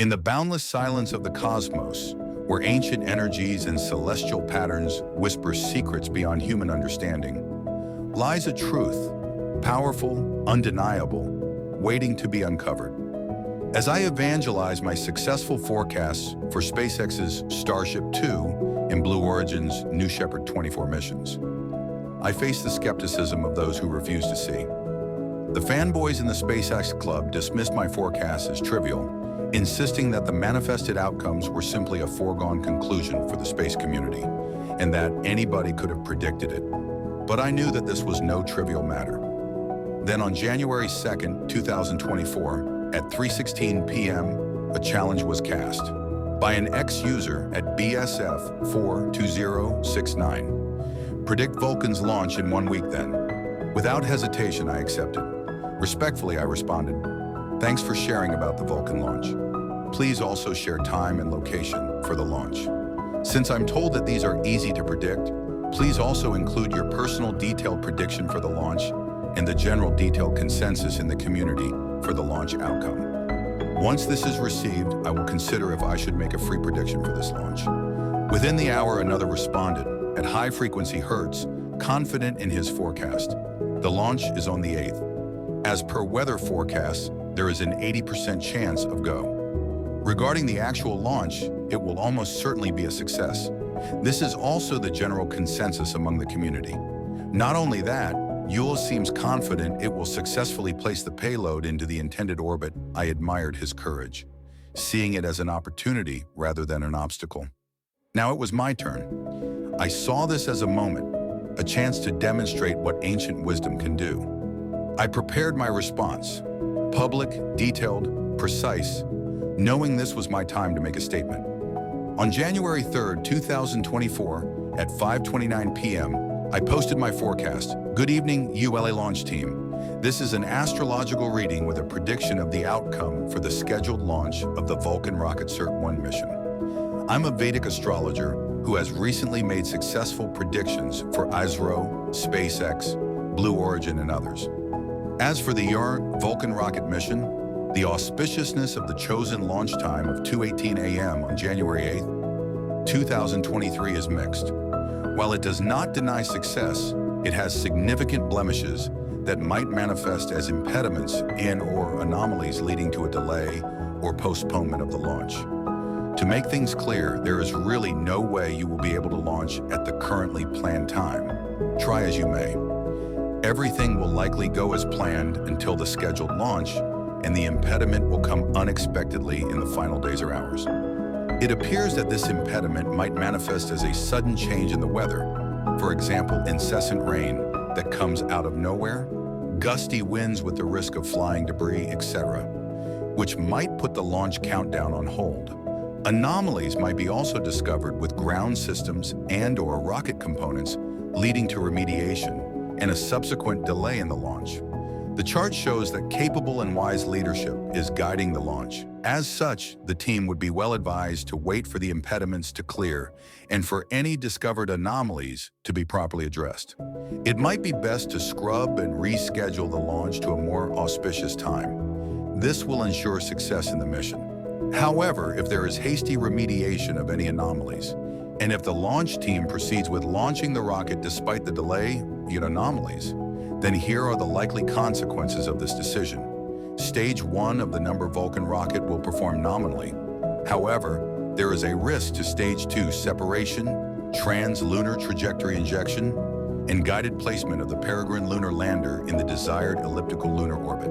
In the boundless silence of the cosmos, where ancient energies and celestial patterns whisper secrets beyond human understanding, lies a truth, powerful, undeniable, waiting to be uncovered. As I evangelize my successful forecasts for SpaceX's Starship 2 and Blue Origin's New Shepard 24 missions, I face the skepticism of those who refuse to see. The fanboys in the SpaceX Club dismissed my forecasts as trivial, insisting that the manifested outcomes were simply a foregone conclusion for the space community, and that anybody could have predicted it. But I knew that this was no trivial matter. Then on January 2nd, 2024, at 3:16 p.m., a challenge was cast by an ex-user at BSF42069. Predict Vulcan's launch in 1 week then. Without hesitation, I accepted. Respectfully, I responded, "Thanks for sharing about the Vulcan launch. Please also share time and location for the launch. Since I'm told that these are easy to predict, please also include your personal detailed prediction for the launch and the general detailed consensus in the community for the launch outcome. Once this is received, I will consider if I should make a free prediction for this launch." Within the hour, another responded, at high frequency hertz, confident in his forecast. The launch is on the 8th. As per weather forecasts, there is an 80% chance of go. Regarding the actual launch, it will almost certainly be a success. This is also the general consensus among the community. Not only that, ULA seems confident it will successfully place the payload into the intended orbit. I admired his courage, seeing it as an opportunity rather than an obstacle. Now it was my turn. I saw this as a moment, a chance to demonstrate what ancient wisdom can do. I prepared my response, public, detailed, precise, knowing this was my time to make a statement. On January 3rd, 2024, at 5:29 p.m., I posted my forecast. "Good evening, ULA Launch team. This is an astrological reading with a prediction of the outcome for the scheduled launch of the Vulcan rocket Cert-1 mission. I'm a Vedic astrologer who has recently made successful predictions for ISRO, SpaceX, Blue Origin, and others. As for the Vulcan rocket mission, the auspiciousness of the chosen launch time of 2:18 a.m. on January 8th, 2023 is mixed. While it does not deny success, it has significant blemishes that might manifest as impediments and/or anomalies leading to a delay or postponement of the launch. To make things clear, there is really no way you will be able to launch at the currently planned time. Try as you may. Everything will likely go as planned until the scheduled launch, and the impediment will come unexpectedly in the final days or hours. It appears that this impediment might manifest as a sudden change in the weather, for example, incessant rain that comes out of nowhere, gusty winds with the risk of flying debris, etc., which might put the launch countdown on hold. Anomalies might be also discovered with ground systems and/or rocket components, leading to remediation and a subsequent delay in the launch. The chart shows that capable and wise leadership is guiding the launch. As such, the team would be well advised to wait for the impediments to clear and for any discovered anomalies to be properly addressed. It might be best to scrub and reschedule the launch to a more auspicious time. This will ensure success in the mission. However, if there is hasty remediation of any anomalies, and if the launch team proceeds with launching the rocket despite the delay, yet anomalies, then here are the likely consequences of this decision. Stage 1 of the number Vulcan rocket will perform nominally. However, there is a risk to Stage 2 separation, trans-lunar trajectory injection, and guided placement of the Peregrine lunar lander in the desired elliptical lunar orbit.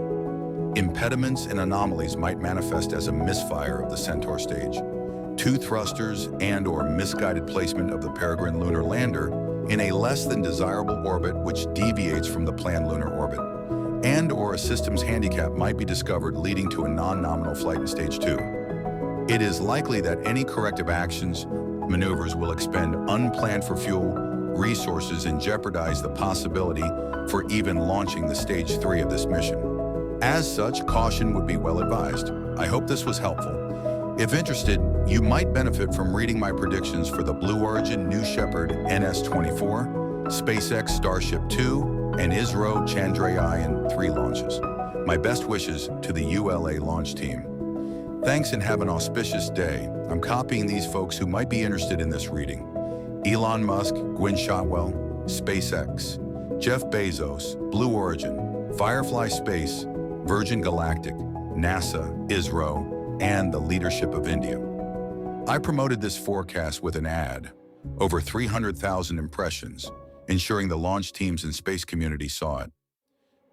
Impediments and anomalies might manifest as a misfire of the Centaur stage, 2 thrusters and/or misguided placement of the Peregrine lunar lander in a less than desirable orbit which deviates from the planned lunar orbit, and/or a systems handicap might be discovered leading to a non-nominal flight in Stage 2. It is likely that any corrective actions, maneuvers will expend unplanned for fuel, resources, and jeopardize the possibility for even launching the Stage 3 of this mission. As such, caution would be well advised. I hope this was helpful. If interested, you might benefit from reading my predictions for the Blue Origin New Shepard NS-24, SpaceX Starship 2, and ISRO Chandrayaan-3 launches. My best wishes to the ULA Launch team. Thanks and have an auspicious day. I'm copying these folks who might be interested in this reading. Elon Musk, Gwynne Shotwell, SpaceX, Jeff Bezos, Blue Origin, Firefly Space, Virgin Galactic, NASA, ISRO, and the leadership of India. I promoted this forecast with an ad. Over 300,000 impressions, ensuring the launch teams and space community saw it.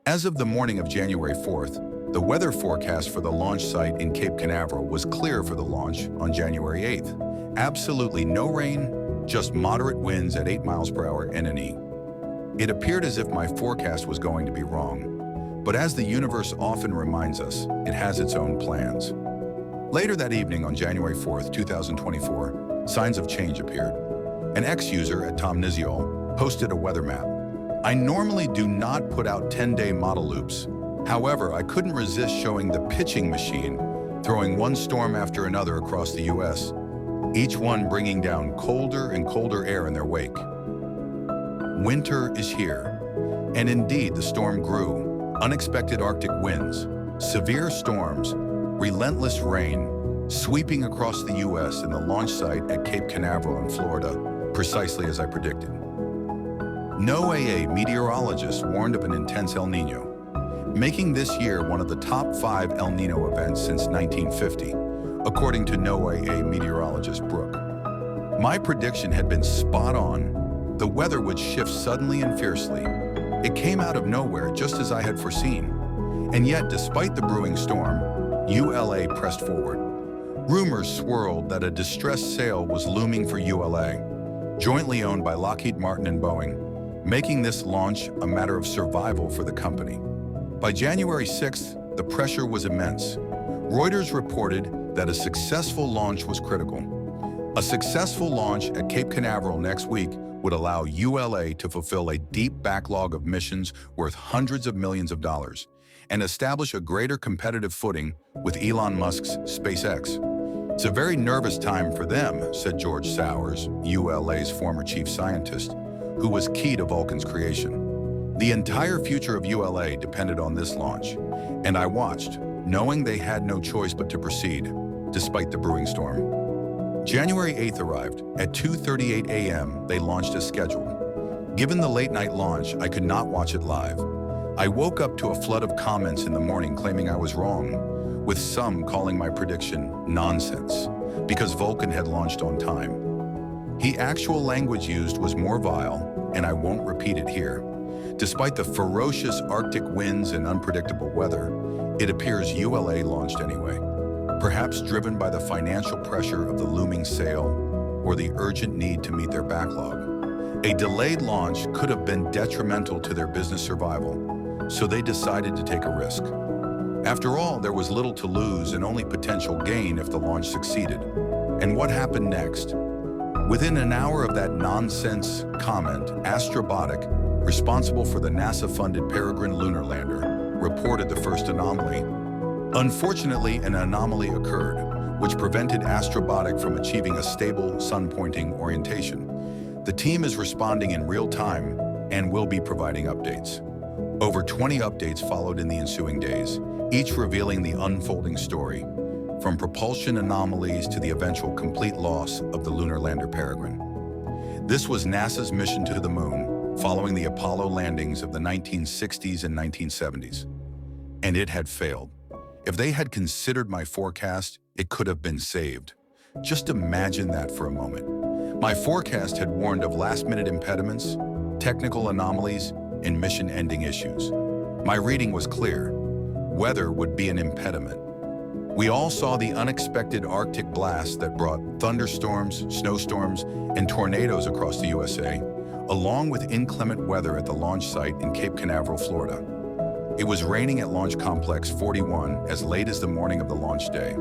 As of the morning of January 4th, the weather forecast for the launch site in Cape Canaveral was clear for the launch on January 8th. Absolutely no rain, just moderate winds at 8 miles per hour NNE. It appeared as if my forecast was going to be wrong, but as the universe often reminds us, it has its own plans. Later that evening on January 4th, 2024, signs of change appeared. An ex-user at Tom Niziol posted a weather map. I normally do not put out 10-day model loops. However, I couldn't resist showing the pitching machine, throwing one storm after another across the U.S., each one bringing down colder and colder air in their wake. Winter is here, and indeed the storm grew. Unexpected Arctic winds, severe storms, relentless rain, sweeping across the U.S. and the launch site at Cape Canaveral in Florida, precisely as I predicted. NOAA meteorologists warned of an intense El Niño, making this year one of the top 5 El Niño events since 1950, according to NOAA meteorologist Brooke. My prediction had been spot on. The weather would shift suddenly and fiercely. It came out of nowhere, just as I had foreseen. And yet, despite the brewing storm, ULA pressed forward. Rumors swirled that a distressed sale was looming for ULA, jointly owned by Lockheed Martin and Boeing, making this launch a matter of survival for the company. By January 6th, the pressure was immense. Reuters reported that a successful launch was critical. A successful launch at Cape Canaveral next week would allow ULA to fulfill a deep backlog of missions worth hundreds of millions of dollars and establish a greater competitive footing with Elon Musk's SpaceX. It's a very nervous time for them, said George Sowers, ULA's former chief scientist, who was key to Vulcan's creation. The entire future of ULA depended on this launch, and I watched, knowing they had no choice but to proceed, despite the brewing storm. January 8th arrived. At 2:38 a.m., they launched as scheduled. Given the late-night launch, I could not watch it live. I woke up to a flood of comments in the morning claiming I was wrong, with some calling my prediction nonsense, because Vulcan had launched on time. The actual language used was more vile, and I won't repeat it here. Despite the ferocious Arctic winds and unpredictable weather, it appears ULA launched anyway, perhaps driven by the financial pressure of the looming sale or the urgent need to meet their backlog. A delayed launch could have been detrimental to their business survival, so they decided to take a risk. After all, there was little to lose and only potential gain if the launch succeeded. And what happened next? Within an hour of that nonsense comment, Astrobotic, responsible for the NASA-funded Peregrine lunar lander, reported the first anomaly. Unfortunately, an anomaly occurred, which prevented Astrobotic from achieving a stable sun-pointing orientation. The team is responding in real time and will be providing updates. Over 20 updates followed in the ensuing days, each revealing the unfolding story, from propulsion anomalies to the eventual complete loss of the lunar lander Peregrine. This was NASA's mission to the moon, following the Apollo landings of the 1960s and 1970s. And it had failed. If they had considered my forecast, it could have been saved. Just imagine that for a moment. My forecast had warned of last-minute impediments, technical anomalies, and mission-ending issues. My reading was clear. Weather would be an impediment. We all saw the unexpected Arctic blast that brought thunderstorms, snowstorms, and tornadoes across the USA, along with inclement weather at the launch site in Cape Canaveral, Florida. It was raining at Launch Complex 41 as late as the morning of the launch day.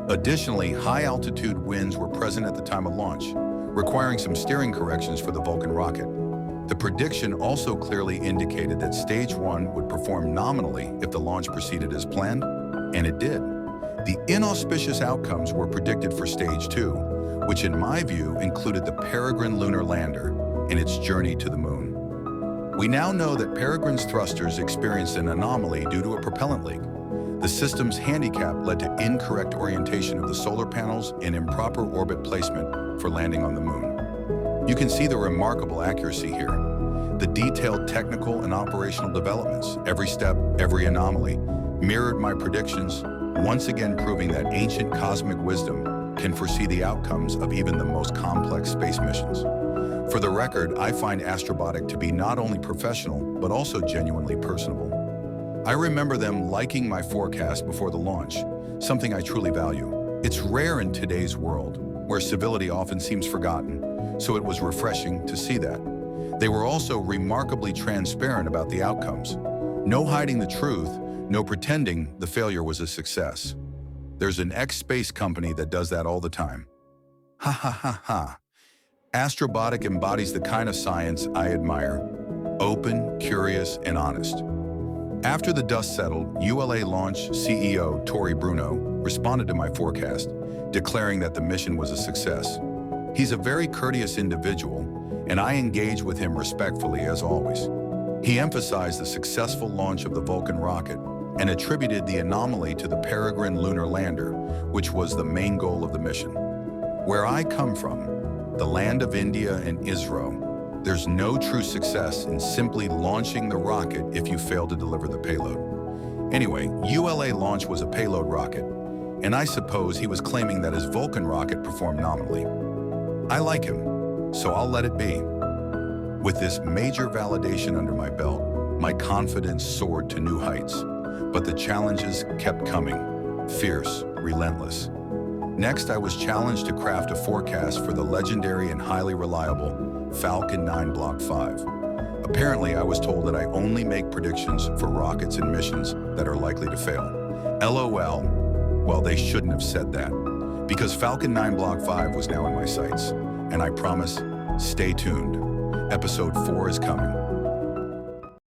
Additionally, high-altitude winds were present at the time of launch, requiring some steering corrections for the Vulcan rocket. The prediction also clearly indicated that Stage 1 would perform nominally if the launch proceeded as planned, and it did. The inauspicious outcomes were predicted for Stage 2, which in my view included the Peregrine lunar lander and its journey to the moon. We now know that Peregrine's thrusters experienced an anomaly due to a propellant leak. The system's handicap led to incorrect orientation of the solar panels and improper orbit placement for landing on the moon. You can see the remarkable accuracy here. The detailed technical and operational developments, every step, every anomaly, mirrored my predictions, once again proving that ancient cosmic wisdom can foresee the outcomes of even the most complex space missions. For the record, I find Astrobotic to be not only professional, but also genuinely personable. I remember them liking my forecast before the launch, something I truly value. It's rare in today's world, where civility often seems forgotten, so it was refreshing to see that. They were also remarkably transparent about the outcomes. No hiding the truth, no pretending the failure was a success. There's an ex-space company that does that all the time. Ha ha ha ha. Astrobotic embodies the kind of science I admire. Open, curious, and honest. After the dust settled, ULA Launch CEO Tory Bruno responded to my forecast, declaring that the mission was a success. He's a very courteous individual, and I engaged with him respectfully as always. He emphasized the successful launch of the Vulcan rocket and attributed the anomaly to the Peregrine lunar lander, which was the main goal of the mission. Where I come from, the land of India and Israel, there's no true success in simply launching the rocket if you fail to deliver the payload. Anyway, ULA Launch was a payload rocket, and I suppose he was claiming that his Vulcan rocket performed nominally. I like him, so I'll let it be. With this major validation under my belt, my confidence soared to new heights, but the challenges kept coming, fierce, relentless. Next, I was challenged to craft a forecast for the legendary and highly reliable Vulcan 9 Block 5. Apparently, I was told that I only make predictions for rockets and missions that are likely to fail. LOL, well, they shouldn't have said that, because Vulcan 9 Block 5 was now in my sights, and I promise, stay tuned. Episode 4 is coming.